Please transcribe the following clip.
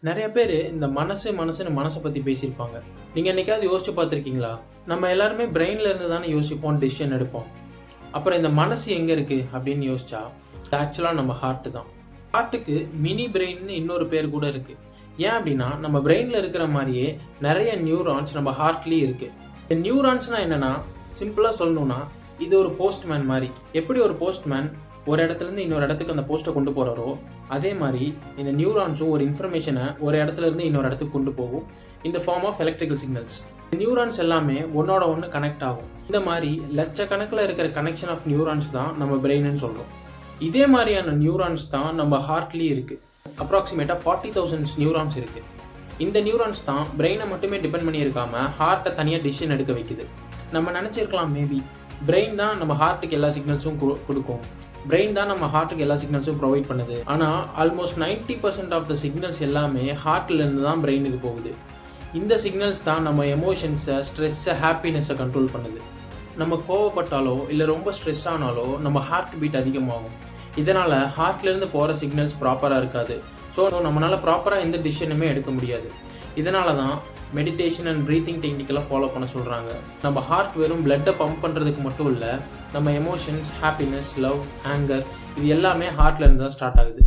நிறைய பேர் இந்த மனசுன்னு மனசை பற்றி பேசியிருப்பாங்க. நீங்கள் என்னைக்காவது யோசிச்சு பார்த்துருக்கீங்களா? நம்ம எல்லாருமே பிரெயினில் இருந்து தானே யோசிப்போம், டிசிஷன் எடுப்போம். அப்புறம் இந்த மனசு எங்கே இருக்குது அப்படின்னு யோசிச்சா ஆக்சுவலாக நம்ம ஹார்ட்டு தான். ஹார்ட்டுக்கு மினி பிரெயின்னு இன்னொரு பேர் கூட இருக்குது. ஏன் அப்படின்னா நம்ம பிரெயினில் இருக்கிற மாதிரியே நிறைய நியூரான்ஸ் நம்ம ஹார்ட்லேயும் இருக்குது. இந்த நியூரான்ஸ்னால் என்னென்னா, சிம்பிளாக சொல்லணும்னா இது ஒரு போஸ்ட்மேன் மாதிரி. எப்படி ஒரு போஸ்ட்மேன் ஒரு இடத்துலேருந்து இன்னொரு இடத்துக்கு அந்த போஸ்ட்டை கொண்டு போகிறாரோ, அதே மாதிரி இந்த நியூரான்ஸும் ஒரு இன்ஃபர்மேஷனை ஒரு இடத்துலேருந்து இன்னொரு இடத்துக்கு கொண்டு போகும் இந்த form of electrical signals. Neurons எல்லாமே ஒன்னோட ஒன்று கனெக்ட் ஆகும். இந்த மாதிரி லட்சக்கணக்கில் இருக்கிற கனெக்ஷன் ஆஃப் நியூரான்ஸ் தான் நம்ம பிரெயின்னு சொல்கிறோம். இதே மாதிரியான நியூரான்ஸ் தான் நம்ம ஹார்ட்லேயும் இருக்குது. அப்ராக்சிமேட்டாக 40,000 நியூரான்ஸ் இருக்குது. இந்த நியூரான்ஸ் தான் பிரெயினை மட்டுமே டிபெண்ட் பண்ணி இருக்காமல் ஹார்ட்டை தனியாக டிசிஷன் எடுக்க வைக்குது. நம்ம நினச்சிருக்கலாம், மேபி பிரெயின் தான் நம்ம ஹார்ட்டுக்கு எல்லா சிக்னல்ஸும் கொடுக்கும், பிரெயின் தான் நம்ம ஹார்ட்டுக்கு எல்லா சிக்னல்ஸும் ப்ரொவைட் பண்ணுது. ஆனால் ஆல்மோஸ்ட் 90% ஆஃப் த சிக்னல்ஸ் எல்லாமே ஹார்ட்லேருந்து தான் பிரெயினுக்கு போகுது. இந்த சிக்னல்ஸ் தான் நம்ம எமோஷன்ஸை, ஸ்ட்ரெஸ்ஸை, ஹாப்பினஸை கண்ட்ரோல் பண்ணுது. நம்ம கோவப்பட்டாலோ இல்லை ரொம்ப ஸ்ட்ரெஸ் ஆனாலோ நம்ம ஹார்ட் பீட் அதிகமாகும். இதனால் ஹார்ட்லேருந்து போகிற சிக்னல்ஸ் ப்ராப்பராக இருக்காது. ஸோ நம்மளால் ப்ராப்பராக எந்த டிசிஷனுமே எடுக்க முடியாது. இதனால தான் மெடிடேஷன் அண்ட் ப்ரீத்திங் டெக்னிக்கெல்லாம் ஃபாலோ பண்ண சொல்கிறாங்க. நம்ம ஹார்ட் வெறும் பிளட்டை பம்ப் பண்ணுறதுக்கு மட்டும் இல்லை, நம்ம எமோஷன்ஸ், ஹாப்பினஸ், லவ், ஆங்கர் இது எல்லாமே ஹார்ட்லேருந்து தான் ஸ்டார்ட் ஆகுது.